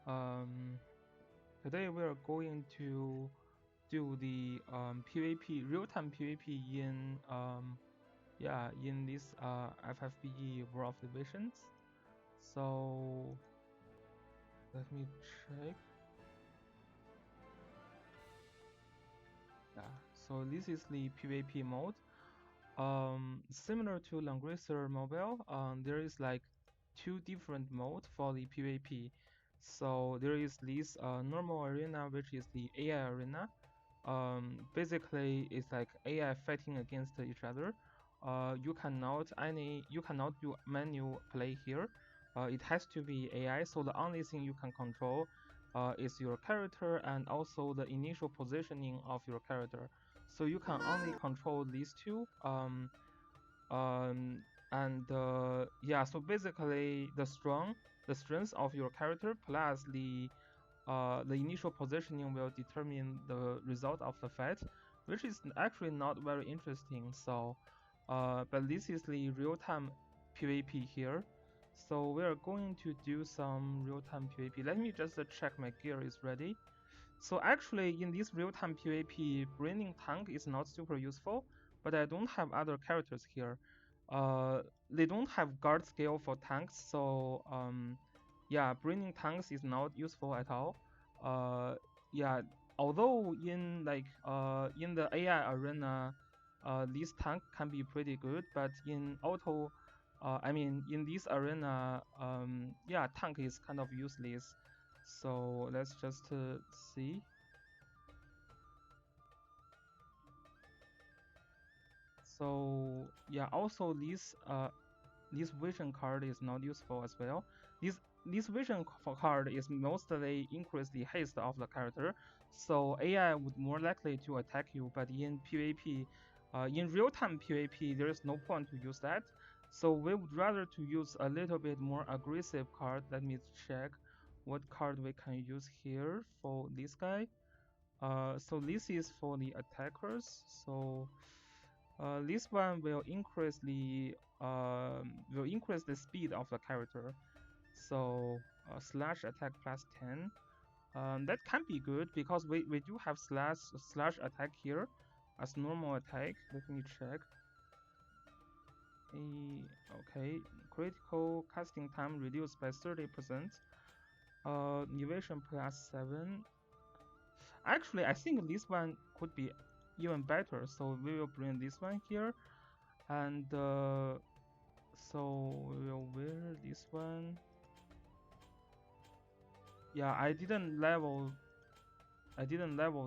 Um, Today we are going to do the PvP real-time PvP in in this FFBE War of Divisions. So let me check. Yeah, so this is the PvP mode. Similar to Langrisser Mobile, there is like two different modes for the PvP. So there is this normal arena, which is the AI arena. Basically, it's like AI fighting against each other. You cannot do manual play here. It has to be AI. So the only thing you can control is your character and also the initial positioning of your character. So you can only control these two. And yeah, so basically the strength of your character plus the initial positioning will determine the result of the fight, which is actually not very interesting. So, but this is the real-time PvP here. So we are going to do some real-time PvP. Let me just check my gear is ready. So actually in this real-time PvP, bringing tank is not super useful, but I don't have other characters here. They don't have guard skill for tanks, so yeah, bringing tanks is not useful at all. Yeah, although in the AI arena, this tank can be pretty good, but in auto, in this arena, yeah, tank is kind of useless. So let's just see. So yeah, also this vision card is not useful as well. This vision card is mostly increase the haste of the character, so AI would more likely to attack you. But in PvP, in real-time PvP, there is no point to use that. So we would rather to use a little bit more aggressive card. Let me check what card we can use here for this guy. So this is for the attackers. So this one will increase the speed of the character. So slash attack plus 10. That can be good because we do have slash attack here as normal attack. Let me check. Okay, critical casting time reduced by 30%. Evasion plus 7. Actually, I think this one could be even better. So we will bring this one here, and so we will wear this one. Yeah, I didn't level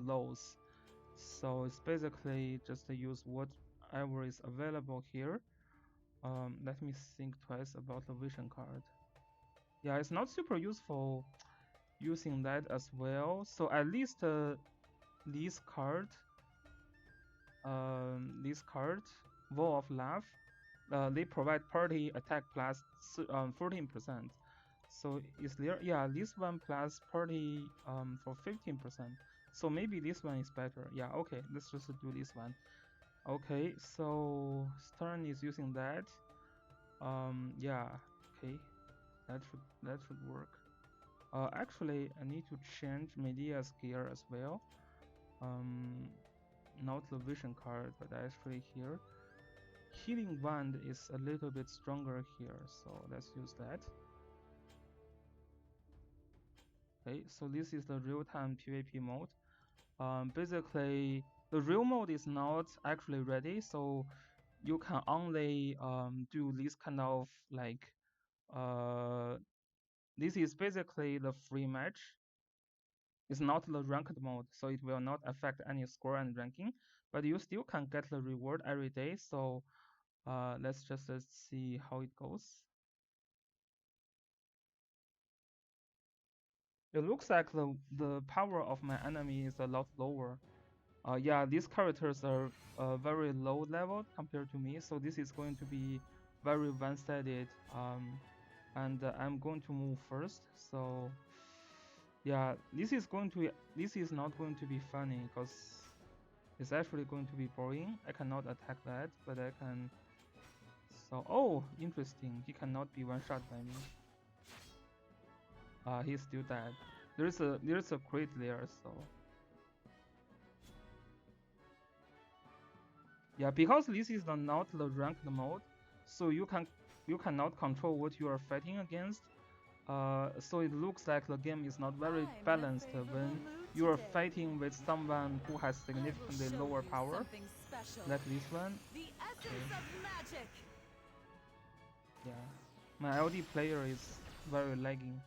those, so it's basically just to use whatever is available here. Let me think twice about the vision card. Yeah, it's not super useful using that as well. So at least this card, Wall of Love, they provide party attack plus 14%. So is there? Yeah, this one plus party for 15%. So maybe this one is better. Yeah, okay, let's just do this one. Okay, so Stern is using that. Yeah, okay, that should work. Actually, I need to change Media's gear as well. Not the vision card, but actually here. Healing Wand is a little bit stronger here, so let's use that. Okay, so this is the real-time PvP mode. Basically, the real mode is not actually ready, so you can only do this kind of like this is basically the free match. It's not the ranked mode, so it will not affect any score and ranking, but you still can get the reward every day. So let's just see how it goes. It looks like the power of my enemy is a lot lower. Yeah, these characters are very low level compared to me, so this is going to be very one-sided. And I'm going to move first. So yeah, this is not going to be funny because it's actually going to be boring. I cannot attack that, but I can. So oh, interesting. He cannot be one shot by me. He's still dead. There's a crit there, so yeah, because this is not the ranked mode, so you cannot control what you are fighting against. So it looks like the game is not very balanced when you are fighting with someone who has significantly lower power, like this one. Okay. Yeah, my LD player is very lagging.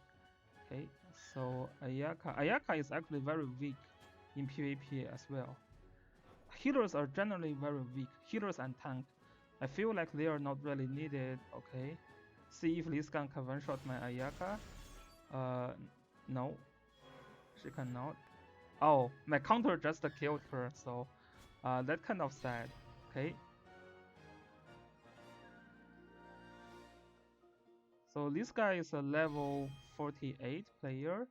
Okay, so Ayaka is actually very weak in PvP as well. Healers are generally very weak. Healers and tank. I feel like they are not really needed. Okay, see if this gun can one-shot my Ayaka. No, she cannot. Oh, my counter just killed her, so that kind of sad. Okay. So this guy is a level 48 player.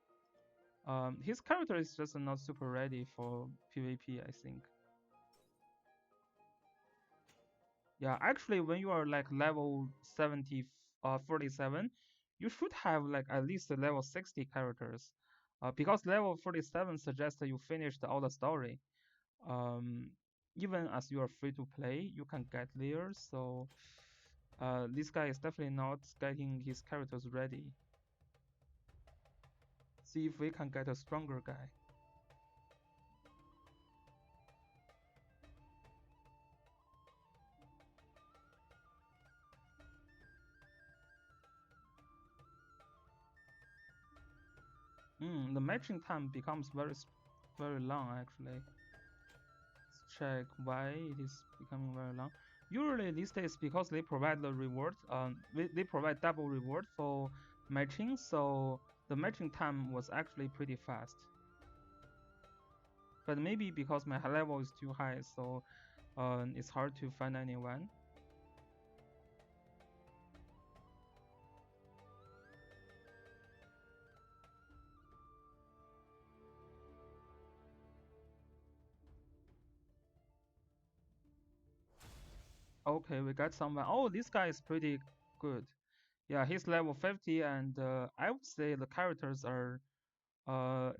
His character is just not super ready for PvP, I think. Yeah, actually, when you are like level 70, 47, you should have like at least a level 60 characters. Because level 47 suggests that you finished all the story. Um, Even as you are free to play, you can get there. So this guy is definitely not getting his characters ready. See if we can get a stronger guy. The matching time becomes very long actually. Let's check why it is becoming very long. Usually these days, because they provide the reward, they provide double reward for matching, so the matching time was actually pretty fast. But maybe because my level is too high, so it's hard to find anyone. Okay, we got someone. Oh, this guy is pretty good. Yeah, he's level 50, and I would say the characters are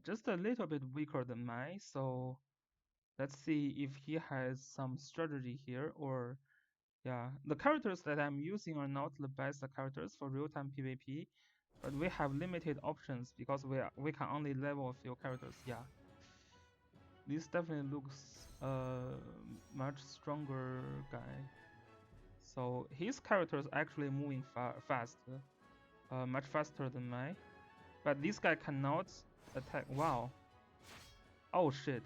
just a little bit weaker than mine. So let's see if he has some strategy here, or yeah, the characters that I'm using are not the best characters for real-time PvP, but we have limited options because we can only level a few characters. Yeah, this definitely looks much stronger guy. So his character is actually moving fast, much faster than mine. But this guy cannot attack. Wow. Oh shit.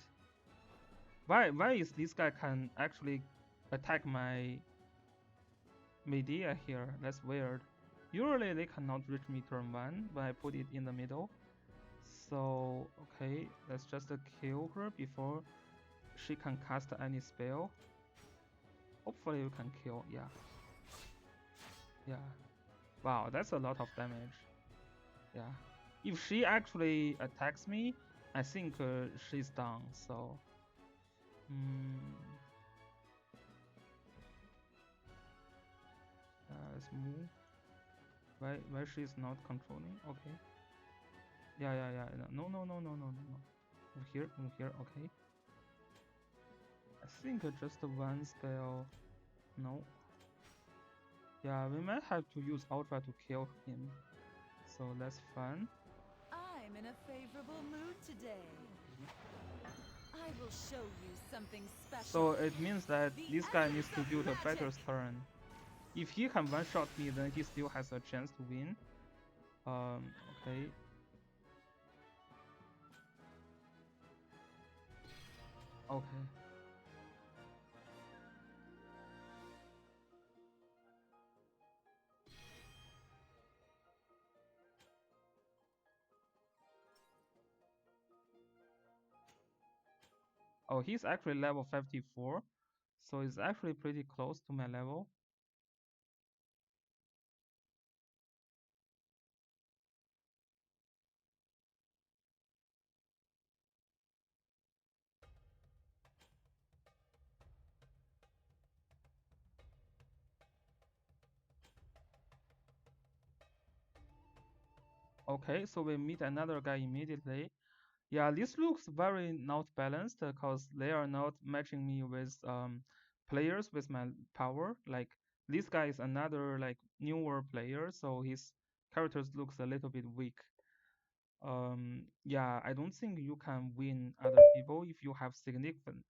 Why is this guy can actually attack my Medea here? That's weird. Usually they cannot reach me turn 1 when I put it in the middle. So okay, let's just kill her before she can cast any spell. Hopefully we can kill. Yeah. Yeah. Wow, that's a lot of damage. Yeah. If she actually attacks me, I think she's down. So, let's move. Why she's not controlling? Okay. Yeah. No. Move here. Okay. I think just one spell. No. Yeah, we might have to use Ultra to kill him. So that's fun. I'm in a favorable mood today. I will show you something special. So it means that this guy needs to build a better turn. If he can one-shot me, then he still has a chance to win. Okay. Okay. Oh, he's actually level 54, so it's actually pretty close to my level. Okay, so we meet another guy immediately. Yeah, this looks very not balanced because they are not matching me with players with my power. Like this guy is another like newer player, so his characters looks a little bit weak. Yeah, I don't think you can win other people if you have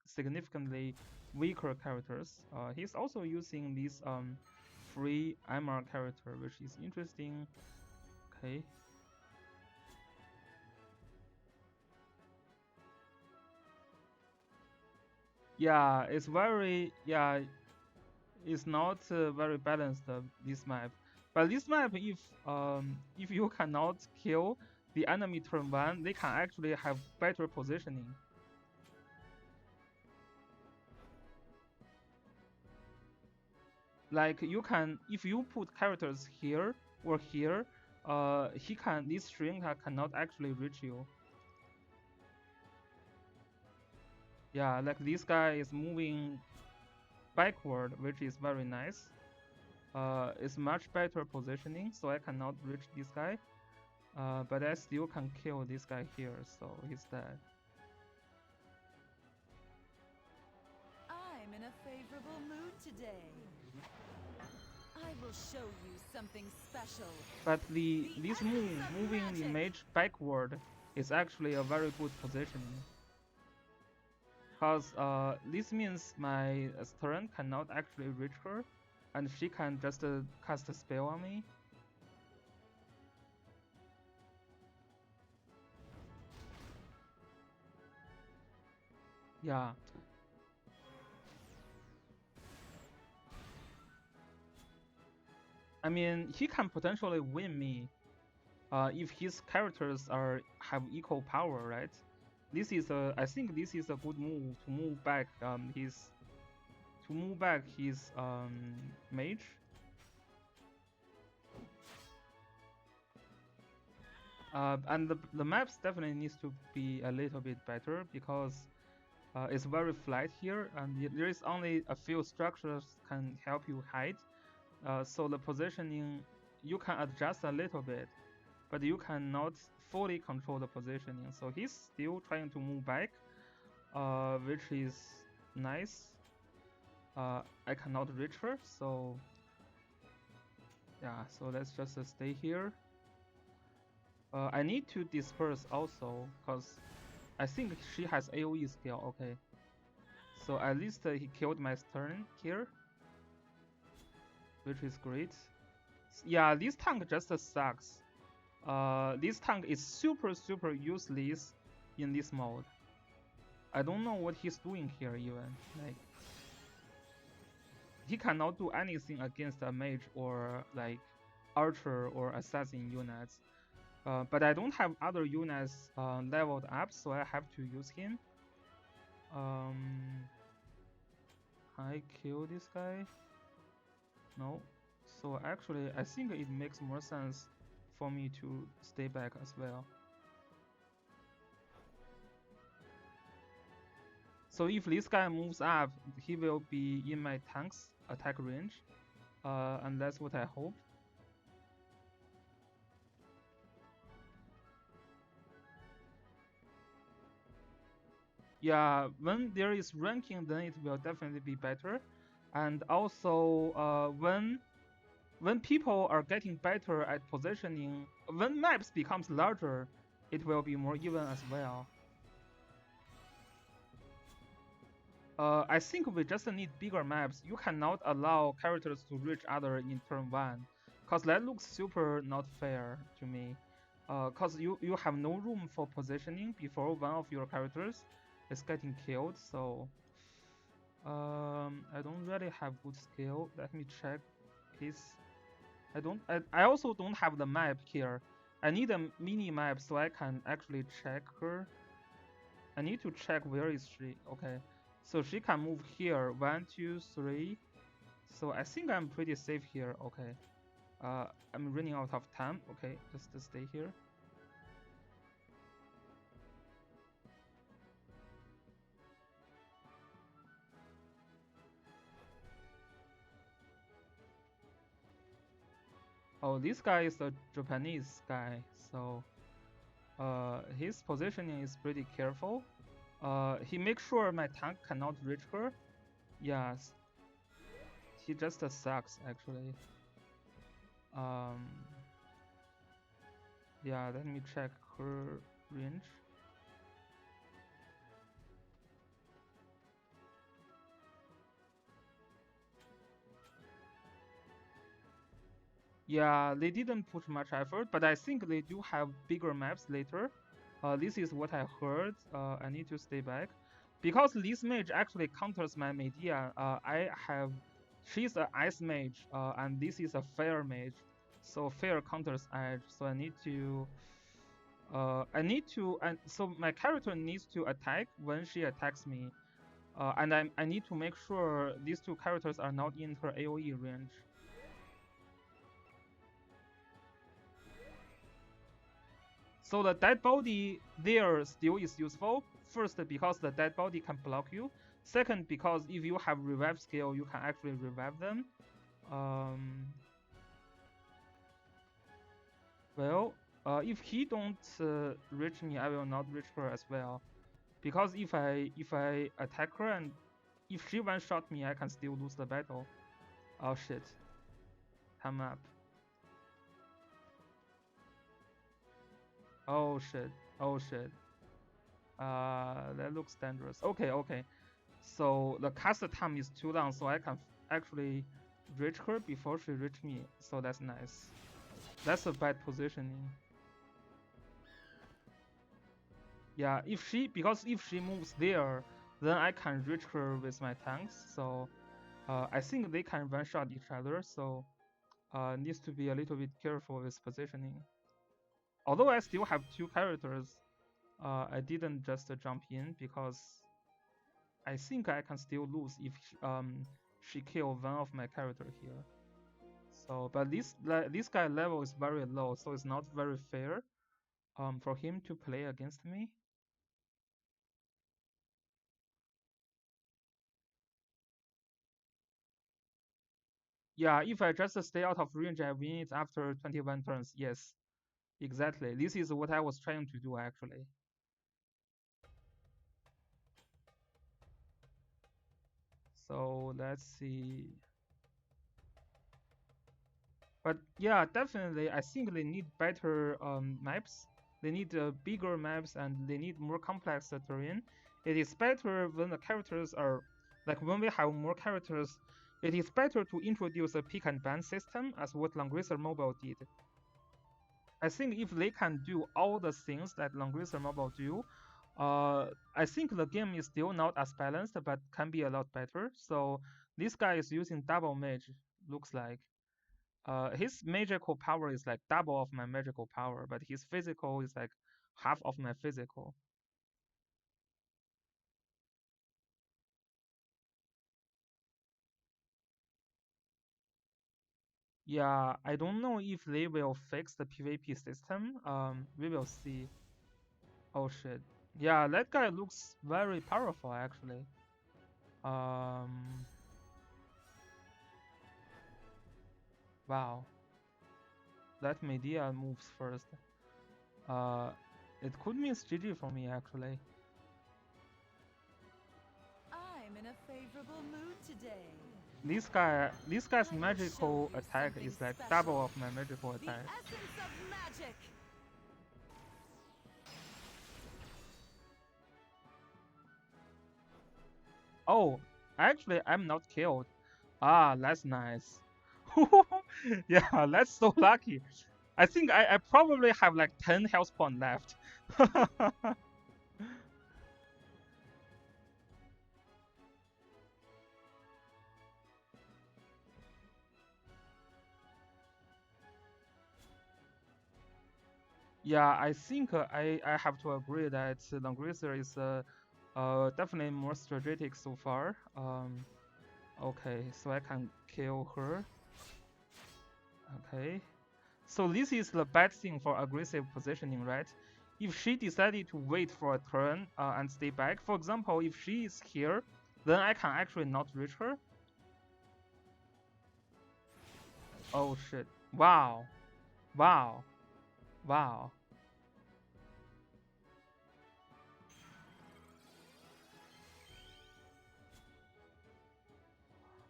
significantly weaker characters. He's also using this free MR character, which is interesting. Okay. Yeah, it's not very balanced this map. But this map, if you cannot kill the enemy turn one, they can actually have better positioning. Like you can, if you put characters here or here, this string cannot actually reach you. Yeah, like this guy is moving backward, which is very nice. It's much better positioning, so I cannot reach this guy. But I still can kill this guy here, so he's dead. I'm in a favorable mood today. I will show you something special. But this moving the mage backward is actually a very good positioning. Because this means my turn cannot actually reach her, and she can just cast a spell on me. Yeah. I mean, he can potentially win me if his characters have equal power, right? I think this is a good move to move back his mage. And the maps definitely needs to be a little bit better because it's very flat here, and there is only a few structures can help you hide. So the positioning you can adjust a little bit, but you cannot fully control the positioning. So he's still trying to move back, which is nice. I cannot reach her, so yeah. So let's just stay here. I need to disperse also, because I think she has AoE skill. Okay. So at least he killed my turn here, which is great. Yeah, this tank just sucks. This tank is super useless in this mode. I don't know what he's doing here even. Like, he cannot do anything against a mage or like archer or assassin units. But I don't have other units leveled up, so I have to use him. Can I kill this guy? No. So actually, I think it makes more sense for me to stay back as well. So if this guy moves up, he will be in my tank's attack range, and that's what I hope. Yeah, when there is ranking, then it will definitely be better, and also when people are getting better at positioning, when maps becomes larger, it will be more even as well. I think we just need bigger maps. You cannot allow characters to reach other in turn one, cause that looks super not fair to me. Cause you have no room for positioning before one of your characters is getting killed. So I don't really have good skill. Let me check his. I also don't have the map here. I need a mini map so I can actually check her. I need to check where is she. Okay. So she can move here. 1, 2, 3. So I think I'm pretty safe here. Okay. I'm running out of time. Okay, just stay here. Oh, this guy is a Japanese guy, so his positioning is pretty careful. He makes sure my tank cannot reach her. Yes, he just sucks actually. Yeah, let me check her range. Yeah, they didn't put much effort, but I think they do have bigger maps later. This is what I heard. I need to stay back. Because this mage actually counters my Medea, she's an ice mage, and this is a fair mage. So fair counters edge, so and so my character needs to attack when she attacks me. And I need to make sure these two characters are not in her AoE range. So the dead body there still is useful. First, because the dead body can block you. Second, because if you have revive skill, you can actually revive them. Well, if he don't reach me, I will not reach her as well. Because if I attack her and if she one shot me, I can still lose the battle. Oh shit! Time up. Oh shit! Oh shit! That looks dangerous. Okay, okay. So the cast time is too long, so I can actually reach her before she reach me. So that's nice. That's a bad positioning. Yeah, because if she moves there, then I can reach her with my tanks. So I think they can one shot each other. So needs to be a little bit careful with positioning. Although I still have two characters, I didn't just jump in because I think I can still lose if she kill one of my character here. So, but this guy level is very low, so it's not very fair for him to play against me. Yeah, if I just stay out of range, I win it after 21 turns. Yes, exactly. This is what I was trying to do actually. So let's see. But yeah, definitely, I think they need better maps. They need bigger maps and they need more complex terrain. It is better when the characters are like when we have more characters. It is better to introduce a pick and ban system, as what Langracer Mobile did. I think if they can do all the things that Langracer Mobile do, I think the game is still not as balanced, but can be a lot better. So this guy is using double mage, looks like. His magical power is like double of my magical power, but his physical is like half of my physical. Yeah, I don't know if they will fix the PvP system. We will see. Oh shit. Yeah, that guy looks very powerful actually. Um, wow. That Medea moves first. Uh, it could mean GG for me actually. I'm in a favorable mood today. This guy's I will magical show you attack something is like special. double of my magical The attack. essence of magic. Oh, actually, I'm not killed. Ah, that's nice. Yeah, that's so lucky. I think I probably have like 10 health points left. Yeah, I think I have to agree that Langrisser is definitely more strategic so far. Okay, so I can kill her. Okay. So this is the bad thing for aggressive positioning, right? If she decided to wait for a turn and stay back, for example, if she is here, then I can actually not reach her. Oh shit. Wow. Wow. Wow.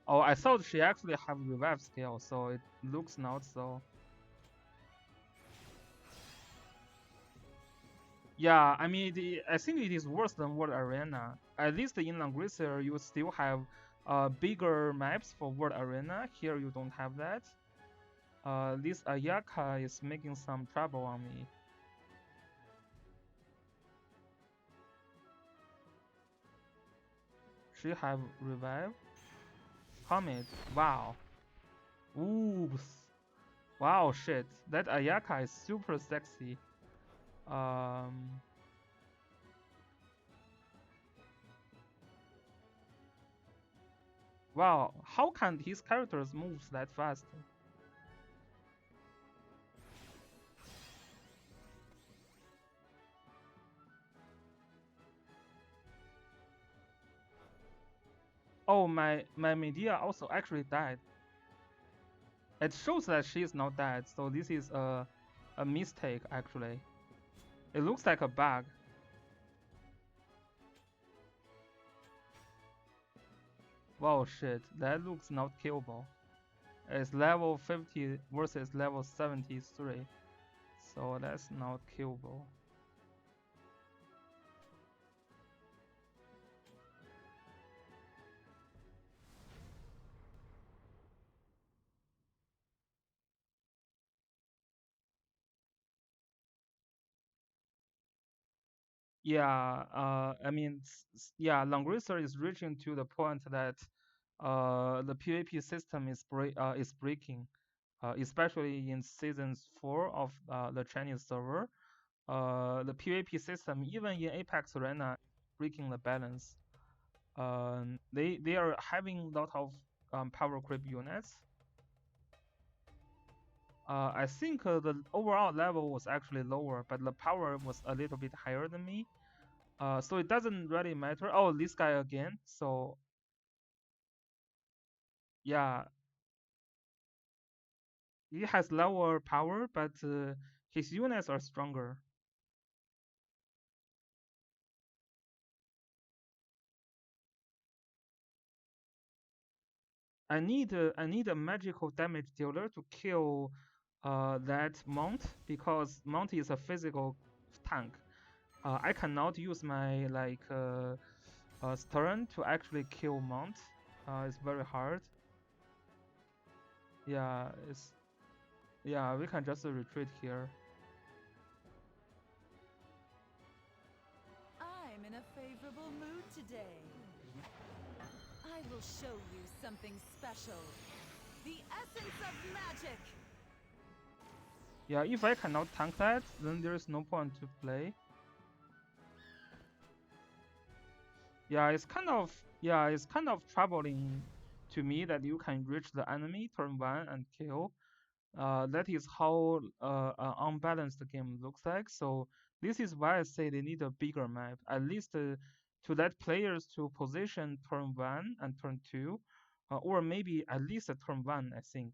Oh, I thought she actually have revive skill, so it looks not so. Yeah, I mean, I think it is worse than World Arena. At least in Langrisser, you still have bigger maps for World Arena. Here you don't have that. This Ayaka is making some trouble on me. She have revive. Comet. Wow. Oops. Wow, shit. That Ayaka is super sexy. Um. Wow. How can his characters move that fast? Oh, my Medea also actually died. It shows that she is not dead, so this is a mistake actually. It looks like a bug. Wow, shit, that looks not killable. It's level 50 versus level 73, so that's not killable. Yeah, I mean, yeah, Langrisser is reaching to the point that the PvP system is breaking, especially in seasons 4 of the Chinese server. The PvP system, even in Apex Arena, breaking the balance. They are having a lot of power creep units. I think the overall level was actually lower, but the power was a little bit higher than me. So it doesn't really matter. Oh, this guy again. So yeah, he has lower power, but his units are stronger. I need a magical damage dealer to kill that mount because mount is a physical tank. I cannot use my turn to actually kill mount. It's very hard. Yeah, it's yeah. We can just retreat here. I'm in a favorable mood today. I will show you something special. The essence of magic. Yeah, if I cannot tank that, then there is no point to play. It's kind of troubling to me that you can reach the enemy turn one and kill. That is how unbalanced the game looks like. So this is why I say they need a bigger map, at least to let players to position turn one and turn two, or maybe at least a turn one. I think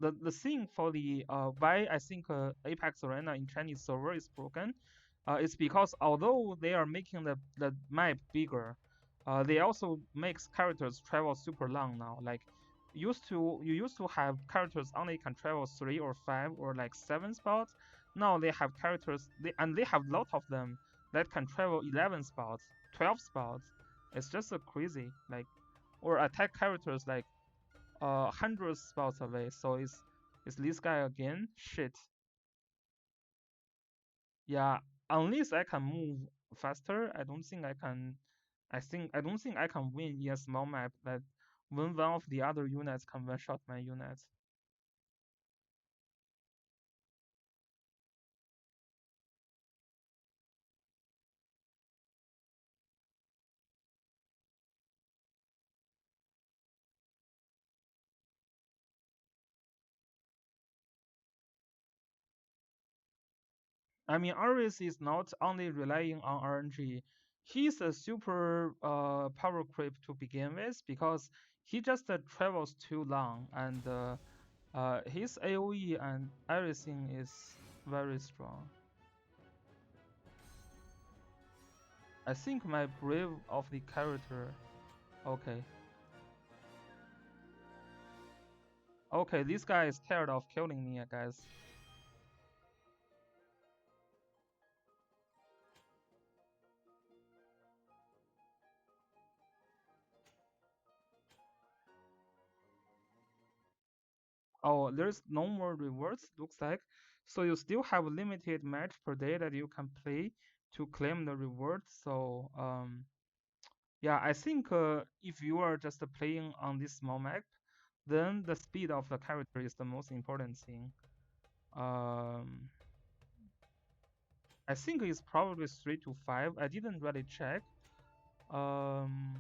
the thing for the why I think Apex Arena in Chinese server is broken, is because although they are making the map bigger, they also makes characters travel super long now. Like you used to have characters only can travel 3 or 5 or like 7 spots. Now they have characters they have a lot of them that can travel 11 spots, 12 spots. It's just so crazy. Like or attack characters like 100 spots away. So it's this guy again. Shit. Yeah. Unless I can move faster, I don't think I can. I don't think I can win in a small map that when one of the other units can one shot my units. I mean, Aris is not only relying on RNG. He's a super power creep to begin with because he just travels too long and His AoE and everything is very strong. I think my brave of the character. Okay. Okay, this guy is tired of killing me, I guess. Oh, there's no more rewards, looks like. So you still have limited match per day that you can play to claim the reward. So yeah, I think if you are just playing on this small map, then the speed of the character is the most important thing. Um, I think it's probably 3 to 5. I didn't really check. Um,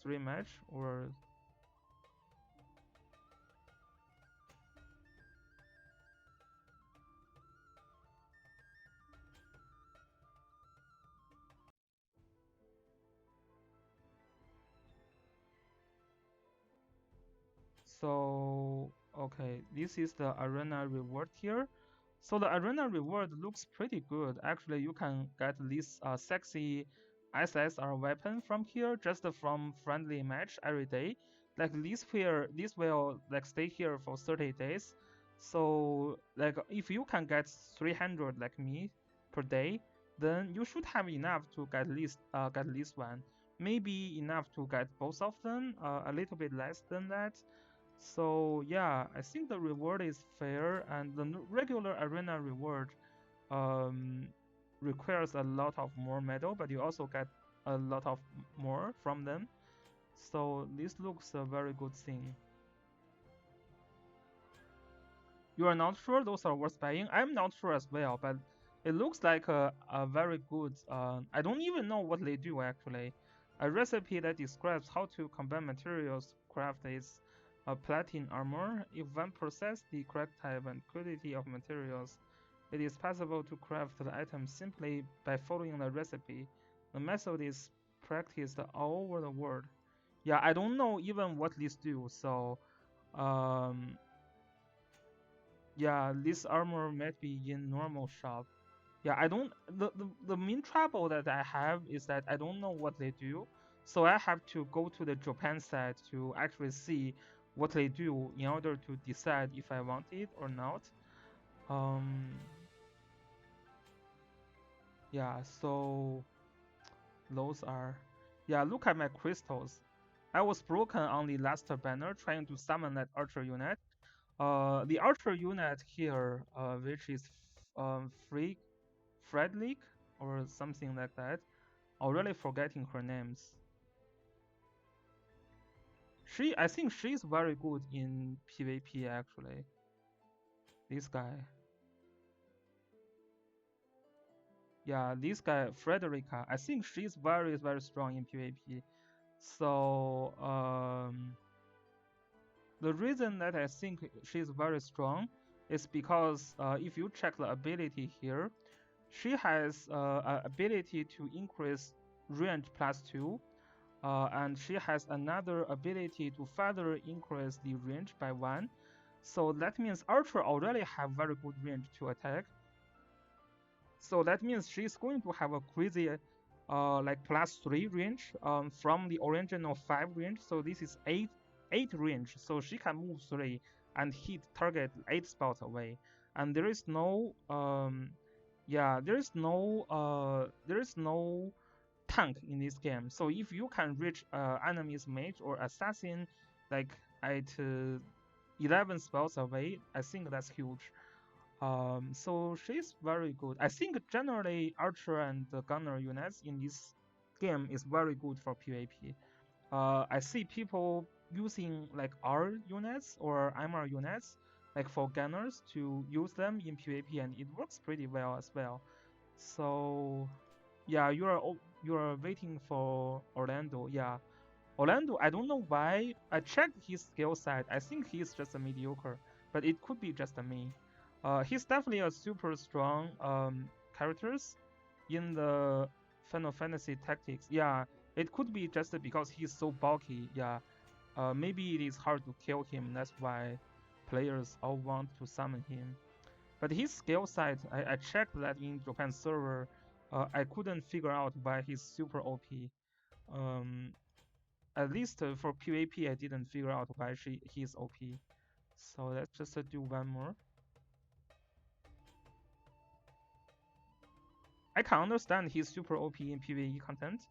3 match or so. Okay, this is the arena reward here. So the arena reward looks pretty good. Actually, you can get this sexy SSR weapon from here just from friendly match every day. Like this will like stay here for 30 days. So like if you can get 300 like me per day, then you should have enough to get this one. Maybe enough to get both of them. A little bit less than that. So yeah, I think the reward is fair, and the regular arena reward um, requires a lot of more medal, but you also get a lot of more from them. So this looks a very good thing. You are not sure those are worth buying? I'm not sure as well, but it looks like a very good. I don't even know what they do actually. A recipe that describes how to combine materials to craft this platin armor. If one possesses the correct type and quality of materials, it is possible to craft the item simply by following the recipe. The method is practiced all over the world. Yeah, I don't know even what these do, so um, yeah, this armor might be in normal shop. Yeah, I don't. The main trouble that I have is that I don't know what they do, so I have to go to the Japan site to actually see what they do in order to decide if I want it or not. Um, yeah, so those are. Yeah, look at my crystals. I was broken on the last banner trying to summon that archer unit. The archer unit here, which is free Fredlik or something like that. I'm really forgetting her names. I think she's very good in PvP actually. This guy. Yeah, this guy, Frederica. I think she's very, very strong in PvP. So, the reason that I think she's very strong is because if you check the ability here, she has an ability to increase range +2, and she has another ability to further increase the range by 1. So that means Archer already have very good range to attack. So that means she's going to have a crazy like +3 range from the original 5 range. So this is 8 range. So she can move 3 and hit target 8 spots away. And there is no there is no tank in this game. So if you can reach enemy's mage or assassin like at 11 spells away, I think that's huge. So she's very good. I think generally archer and the gunner units in this game is very good for PvP. I see people using like R units or MR units like for gunners to use them in PvP, and it works pretty well as well. So yeah, you are waiting for Orlando. Yeah, Orlando. I don't know why. I checked his skill set. I think he's just a mediocre, but it could be just me. He's definitely a super strong characters in the Final Fantasy Tactics. Yeah, it could be just because he's so bulky. Yeah. maybe it is hard to kill him. That's why players all want to summon him. But his skill set, I checked that in Japan server, I couldn't figure out why he's super OP. Um, at least for PvP, I didn't figure out why he's OP. So let's just do one more. I can understand he's super OP in PvE content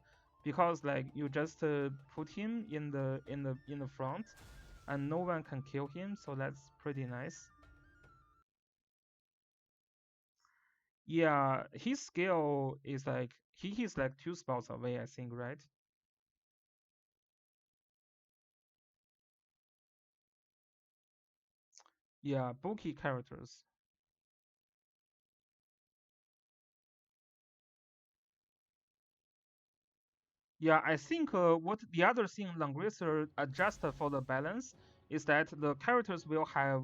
because like you just put him in the front and no one can kill him, so that's pretty nice. Yeah, his skill is like he's like 2 spots away, I think, right? Yeah, bulky characters. Yeah, I think what the other thing Langrisser adjusted for the balance is that the characters will have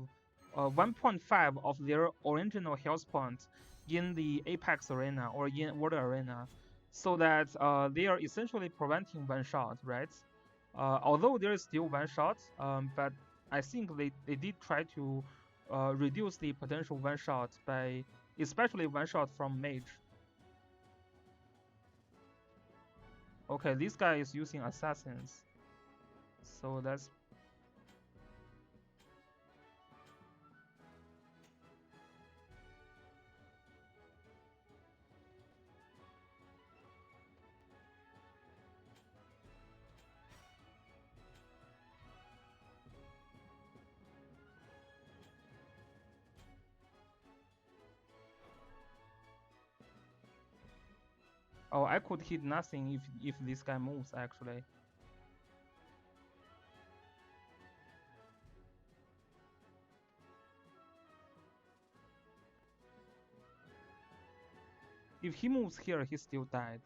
1.5 of their original health points in the Apex arena or in World arena, so that they are essentially preventing one shot, right? Although there is still one shot, but I think they did try to reduce the potential one shot by especially one shot from mage. Okay, this guy is using assassins. So that's oh, I could hit nothing if this guy moves actually. If he moves here, he still died.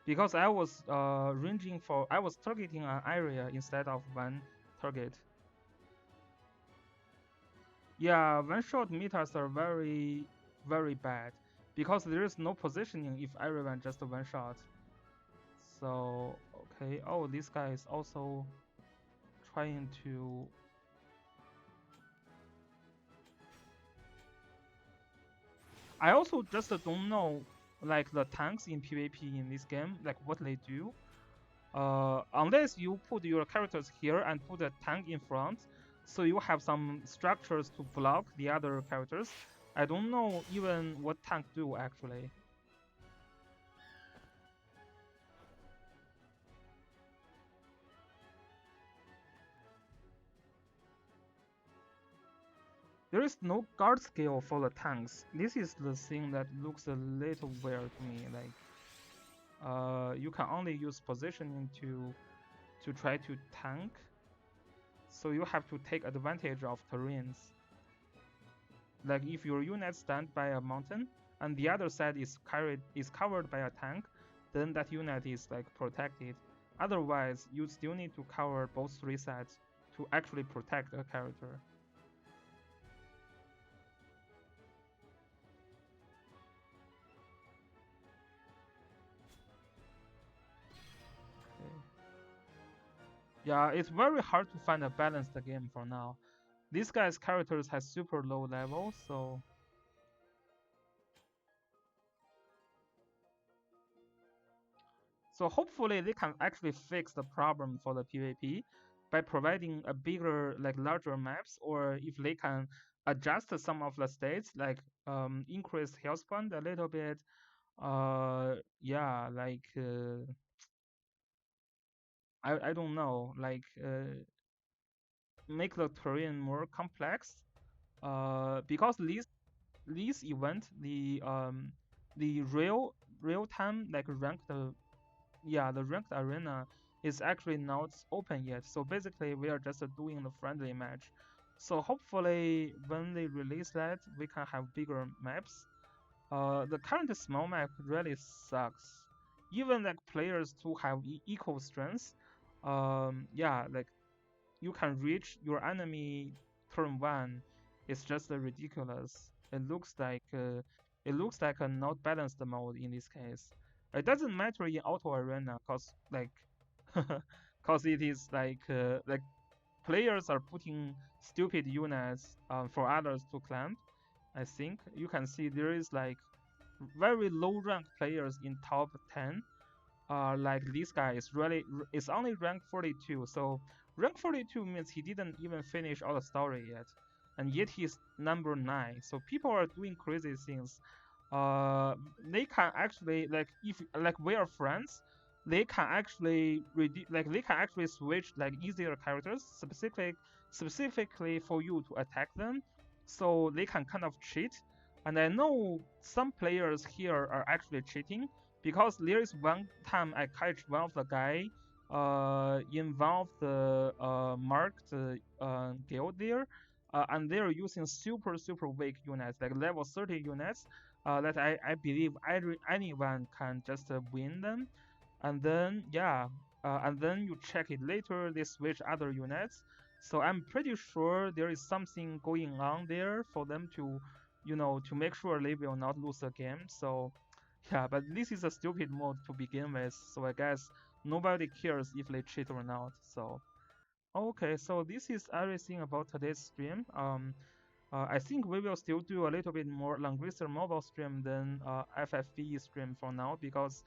Because I was I was targeting an area instead of one target. Yeah, one shot meters are very bad because there is no positioning if everyone just one shot. So okay, oh, this guy is also trying to. I also just don't know like the tanks in PvP in this game, like what they do. Unless you put your characters here and put a tank in front, so you have some structures to block the other characters. I don't know even what tank do actually. There is no guard skill for the tanks. This is the thing that looks a little weird to me. Like, you can only use positioning to try to tank. So you have to take advantage of terrains. Like if your unit stand by a mountain and the other side is covered by a tank, then that unit is like protected. Otherwise, you still need to cover both three sides to actually protect a character. Okay. Yeah, it's very hard to find a balanced game for now. This guy's characters has super low level, so hopefully they can actually fix the problem for the PvP by providing a bigger, like larger maps, or if they can adjust some of the states, like increase health point a little bit. Yeah, like I don't know, like make the terrain more complex. Because this event, the real time like ranked yeah, the ranked arena is actually not open yet. So basically, we are just doing the friendly match. So hopefully, when they release that, we can have bigger maps. The current small map really sucks. Even like players who have equal strength, yeah, like you can reach your enemy turn one. It's just ridiculous. It looks like a not balanced mode in this case. It doesn't matter in auto arena, cause like, cause it is like players are putting stupid units for others to climb. I think you can see there is like very low rank players in top 10. Like this guy is only rank 42. So rank 42 means he didn't even finish all the story yet, and yet he's number 9. So people are doing crazy things. They can actually, like, if like we are friends, they can actually they can actually switch like easier characters specifically for you to attack them, so they can kind of cheat. And I know some players here are actually cheating, because there is one time I catch one of the guy in one of the marked guild there, and they're using super weak units, like level 30 units, that I believe anyone can just win them. And then yeah, and then you check it later, they switch other units. So I'm pretty sure there is something going on there for them to, to make sure they will not lose the game. So yeah, but this is a stupid mode to begin with, so I guess nobody cares if they cheat or not. So okay, so this is everything about today's stream. I think we will still do a little bit more Langrisser mobile stream than FFV stream for now, because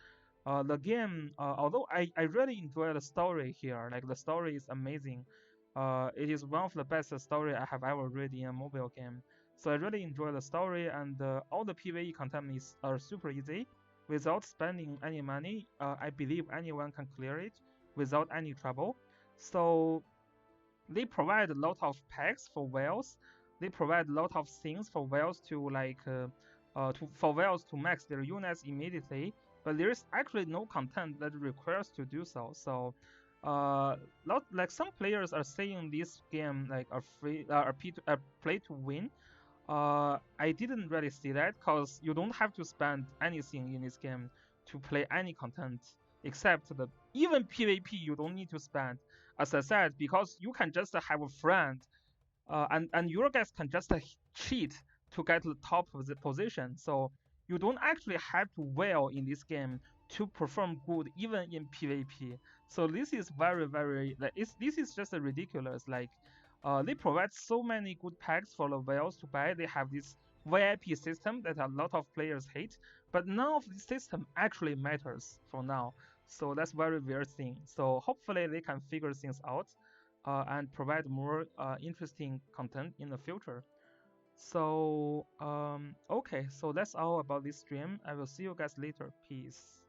the game, although I really enjoy the story here, like the story is amazing. It is one of the best story I have ever read in a mobile game. So I really enjoy the story, and all the PvE content are super easy. Without spending any money, I believe anyone can clear it without any trouble. So they provide a lot of packs for whales. They provide a lot of things for whales to for whales to max their units immediately. But there is actually no content that requires to do so. So, like some players are saying this game like a play to win. I didn't really see that, because you don't have to spend anything in this game to play any content, except the even PvP you don't need to spend. As I said, because you can just have a friend, and your guys can just cheat to get the top of the position. So you don't actually have to well in this game to perform good even in PvP. So this is very like this is just ridiculous. Like they provide so many good packs for the whales to buy. They have this VIP system that a lot of players hate, but none of this system actually matters for now. So that's very weird thing. So hopefully they can figure things out and provide more interesting content in the future. So okay, so that's all about this stream. I will see you guys later. Peace.